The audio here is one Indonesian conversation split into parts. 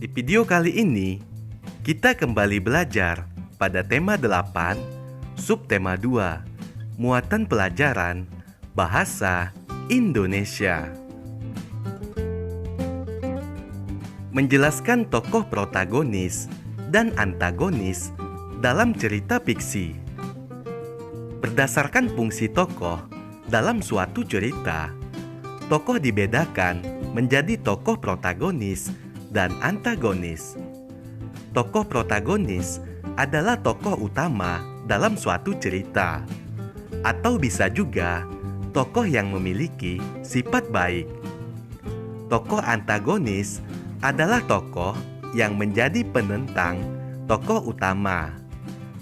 Di video kali ini, kita kembali belajar pada tema 8, subtema 2, muatan pelajaran Bahasa Indonesia. Menjelaskan tokoh protagonis dan antagonis dalam cerita fiksi. Berdasarkan fungsi tokoh dalam suatu cerita, tokoh dibedakan menjadi tokoh protagonis dan antagonis. Tokoh protagonis adalah tokoh utama dalam suatu cerita, atau bisa juga tokoh yang memiliki sifat baik. Tokoh antagonis adalah tokoh yang menjadi penentang tokoh utama,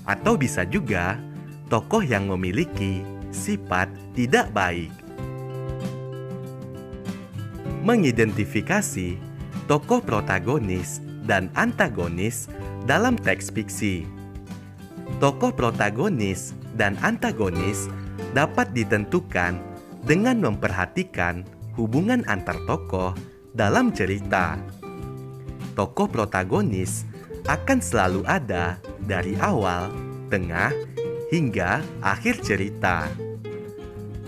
atau bisa juga tokoh yang memiliki sifat tidak baik. Mengidentifikasi tokoh protagonis dan antagonis dalam teks fiksi. Tokoh protagonis dan antagonis dapat ditentukan dengan memperhatikan hubungan antar tokoh dalam cerita. Tokoh protagonis akan selalu ada dari awal, tengah, hingga akhir cerita.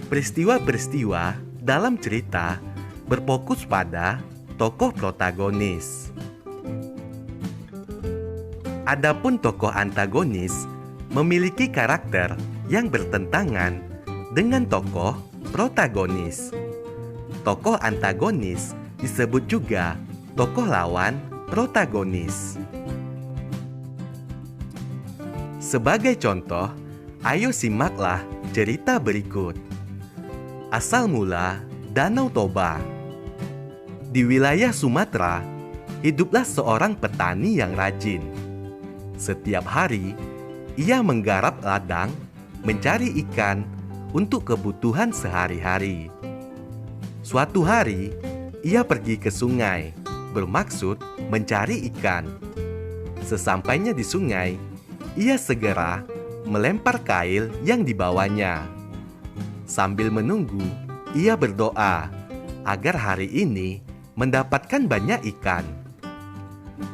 Peristiwa-peristiwa dalam cerita berfokus pada tokoh protagonis. Adapun tokoh antagonis memiliki karakter yang bertentangan dengan tokoh protagonis. Tokoh antagonis disebut juga tokoh lawan protagonis. Sebagai contoh, ayo simaklah cerita berikut. Asal mula Danau Toba. Di wilayah Sumatera, hiduplah seorang petani yang rajin. Setiap hari, ia menggarap ladang, mencari ikan untuk kebutuhan sehari-hari. Suatu hari, ia pergi ke sungai, bermaksud mencari ikan. Sesampainya di sungai, ia segera melempar kail yang dibawanya. Sambil menunggu, ia berdoa agar hari ini mendapatkan banyak ikan.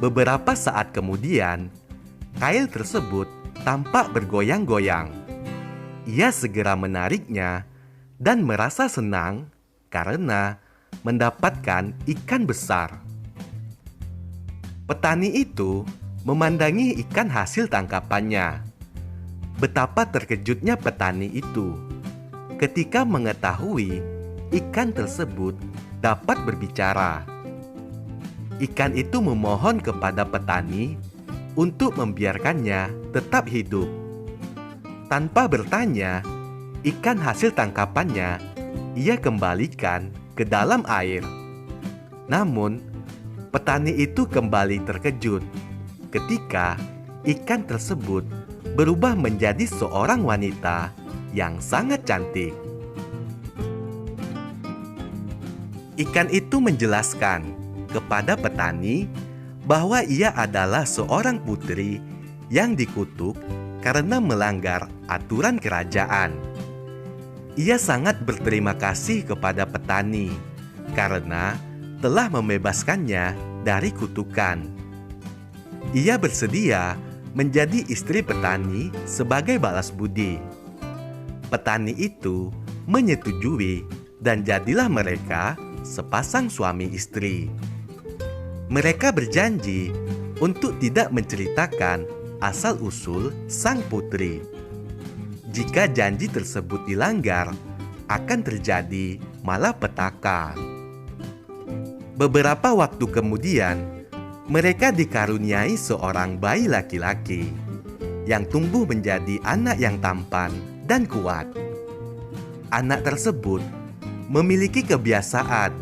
Beberapa saat kemudian, kail tersebut tampak bergoyang-goyang. Ia segera menariknya dan merasa senang karena mendapatkan ikan besar. Petani itu memandangi ikan hasil tangkapannya. Betapa terkejutnya petani itu ketika mengetahui ikan tersebut dapat berbicara. Ikan itu memohon kepada petani untuk membiarkannya tetap hidup. Tanpa bertanya, ikan hasil tangkapannya ia kembalikan ke dalam air. Namun, petani itu kembali terkejut ketika ikan tersebut berubah menjadi seorang wanita yang sangat cantik. Ikan itu menjelaskan kepada petani bahwa ia adalah seorang putri yang dikutuk karena melanggar aturan kerajaan. Ia sangat berterima kasih kepada petani karena telah membebaskannya dari kutukan. Ia bersedia menjadi istri petani sebagai balas budi. Petani itu menyetujui dan jadilah mereka sepasang suami istri. Mereka berjanji untuk tidak menceritakan asal-usul sang putri. Jika janji tersebut dilanggar, akan terjadi malapetaka. Beberapa waktu kemudian, mereka dikaruniai seorang bayi laki-laki yang tumbuh menjadi anak yang tampan dan kuat. Anak tersebut memiliki kebiasaan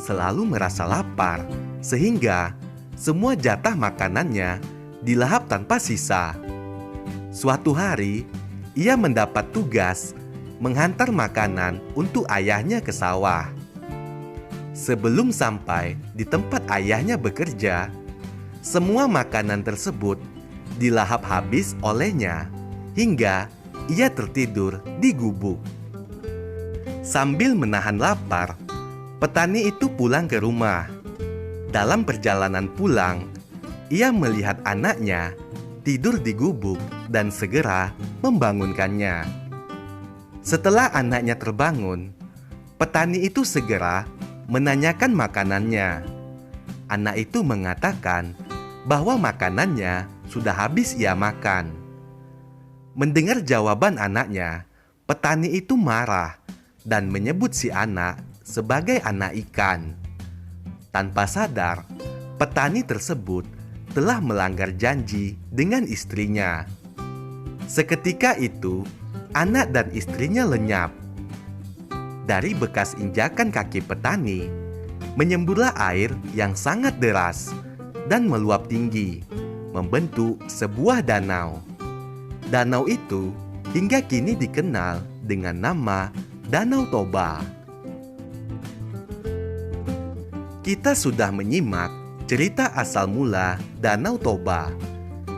selalu merasa lapar, sehingga semua jatah makanannya dilahap tanpa sisa. Suatu hari, ia mendapat tugas menghantar makanan untuk ayahnya ke sawah. Sebelum sampai di tempat ayahnya bekerja, semua makanan tersebut dilahap habis olehnya hingga ia tertidur di gubuk. Sambil menahan lapar, petani itu pulang ke rumah. Dalam perjalanan pulang, ia melihat anaknya tidur di gubuk dan segera membangunkannya. Setelah anaknya terbangun, petani itu segera menanyakan makanannya. Anak itu mengatakan bahwa makanannya sudah habis ia makan. Mendengar jawaban anaknya, petani itu marah dan menyebut si anak sebagai anak ikan. Tanpa sadar, petani tersebut telah melanggar janji dengan istrinya. Seketika itu, anak dan istrinya lenyap. Dari bekas injakan kaki petani, menyemburlah air yang sangat deras dan meluap tinggi, membentuk sebuah danau. Danau itu hingga kini dikenal dengan nama Danau Toba. Kita sudah menyimak cerita asal mula Danau Toba.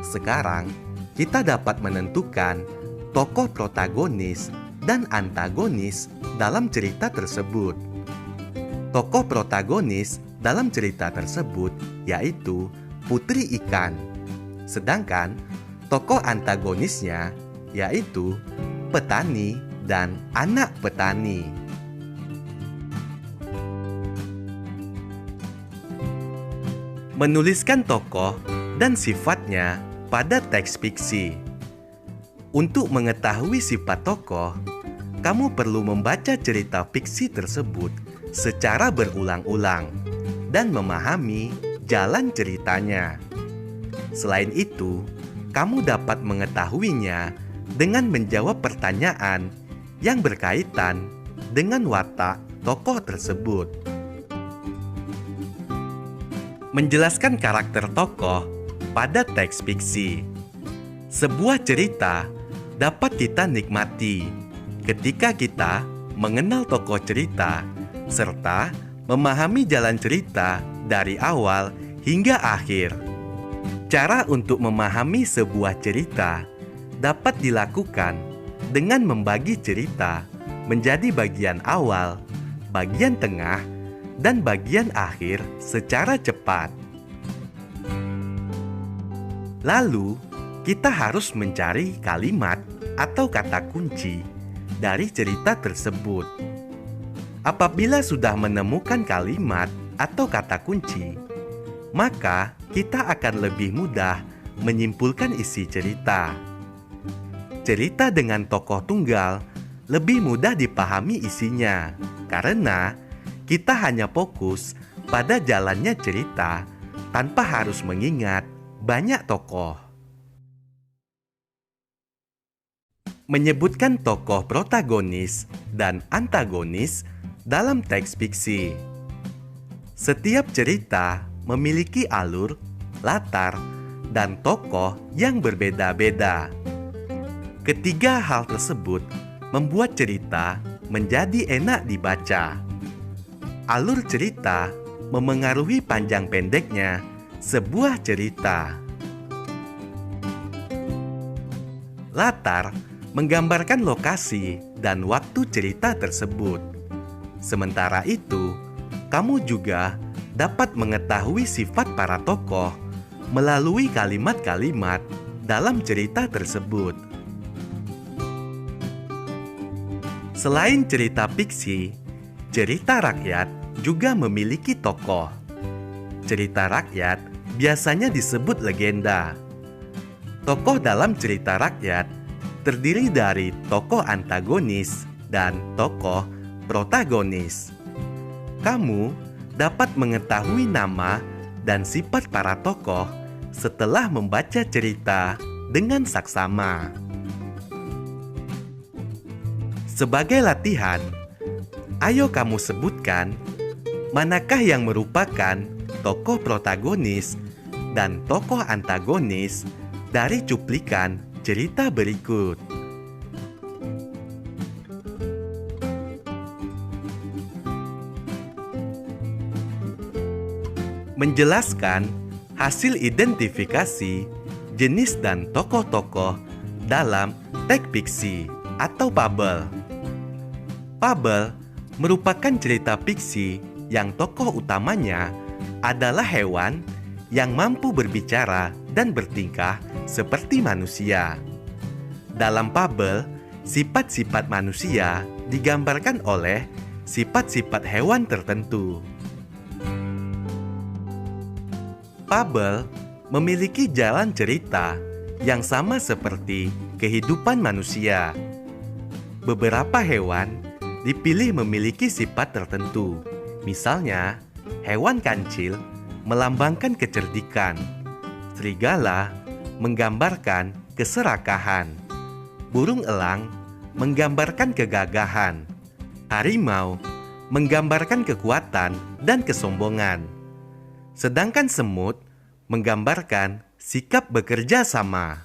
Sekarang kita dapat menentukan tokoh protagonis dan antagonis dalam cerita tersebut. Tokoh protagonis dalam cerita tersebut yaitu Putri Ikan. Sedangkan tokoh antagonisnya yaitu petani dan anak petani. Menuliskan tokoh dan sifatnya pada teks fiksi. Untuk mengetahui sifat tokoh, kamu perlu membaca cerita fiksi tersebut secara berulang-ulang dan memahami jalan ceritanya. Selain itu, kamu dapat mengetahuinya dengan menjawab pertanyaan yang berkaitan dengan watak tokoh tersebut. Menjelaskan karakter tokoh pada teks fiksi. Sebuah cerita dapat kita nikmati ketika kita mengenal tokoh cerita serta memahami jalan cerita dari awal hingga akhir. Cara untuk memahami sebuah cerita dapat dilakukan dengan membagi cerita menjadi bagian awal, bagian tengah, dan bagian akhir secara cepat. Lalu, kita harus mencari kalimat atau kata kunci dari cerita tersebut. Apabila sudah menemukan kalimat atau kata kunci, maka kita akan lebih mudah menyimpulkan isi cerita. Cerita dengan tokoh tunggal lebih mudah dipahami isinya karena kita hanya fokus pada jalannya cerita tanpa harus mengingat banyak tokoh. Menyebutkan tokoh protagonis dan antagonis dalam teks fiksi. Setiap cerita memiliki alur, latar, dan tokoh yang berbeda-beda. Ketiga hal tersebut membuat cerita menjadi enak dibaca. Alur cerita memengaruhi panjang pendeknya sebuah cerita. Latar menggambarkan lokasi dan waktu cerita tersebut. Sementara itu, kamu juga dapat mengetahui sifat para tokoh melalui kalimat-kalimat dalam cerita tersebut. Selain cerita fiksi, cerita rakyat juga memiliki tokoh. Cerita rakyat biasanya disebut legenda. Tokoh dalam cerita rakyat terdiri dari tokoh antagonis dan tokoh protagonis. Kamu dapat mengetahui nama dan sifat para tokoh setelah membaca cerita dengan saksama. Sebagai latihan, ayo kamu sebutkan manakah yang merupakan tokoh protagonis dan tokoh antagonis dari cuplikan cerita berikut. Menjelaskan hasil identifikasi jenis dan tokoh-tokoh dalam teks fiksi atau fabel. Fabel merupakan cerita fiksi yang tokoh utamanya adalah hewan yang mampu berbicara dan bertingkah seperti manusia. Dalam fabel, sifat-sifat manusia digambarkan oleh sifat-sifat hewan tertentu. Fabel memiliki jalan cerita yang sama seperti kehidupan manusia. Beberapa hewan dipilih memiliki sifat tertentu. Misalnya, hewan kancil melambangkan kecerdikan. Serigala menggambarkan keserakahan. Burung elang menggambarkan kegagahan. Harimau menggambarkan kekuatan dan kesombongan. Sedangkan semut menggambarkan sikap bekerja sama.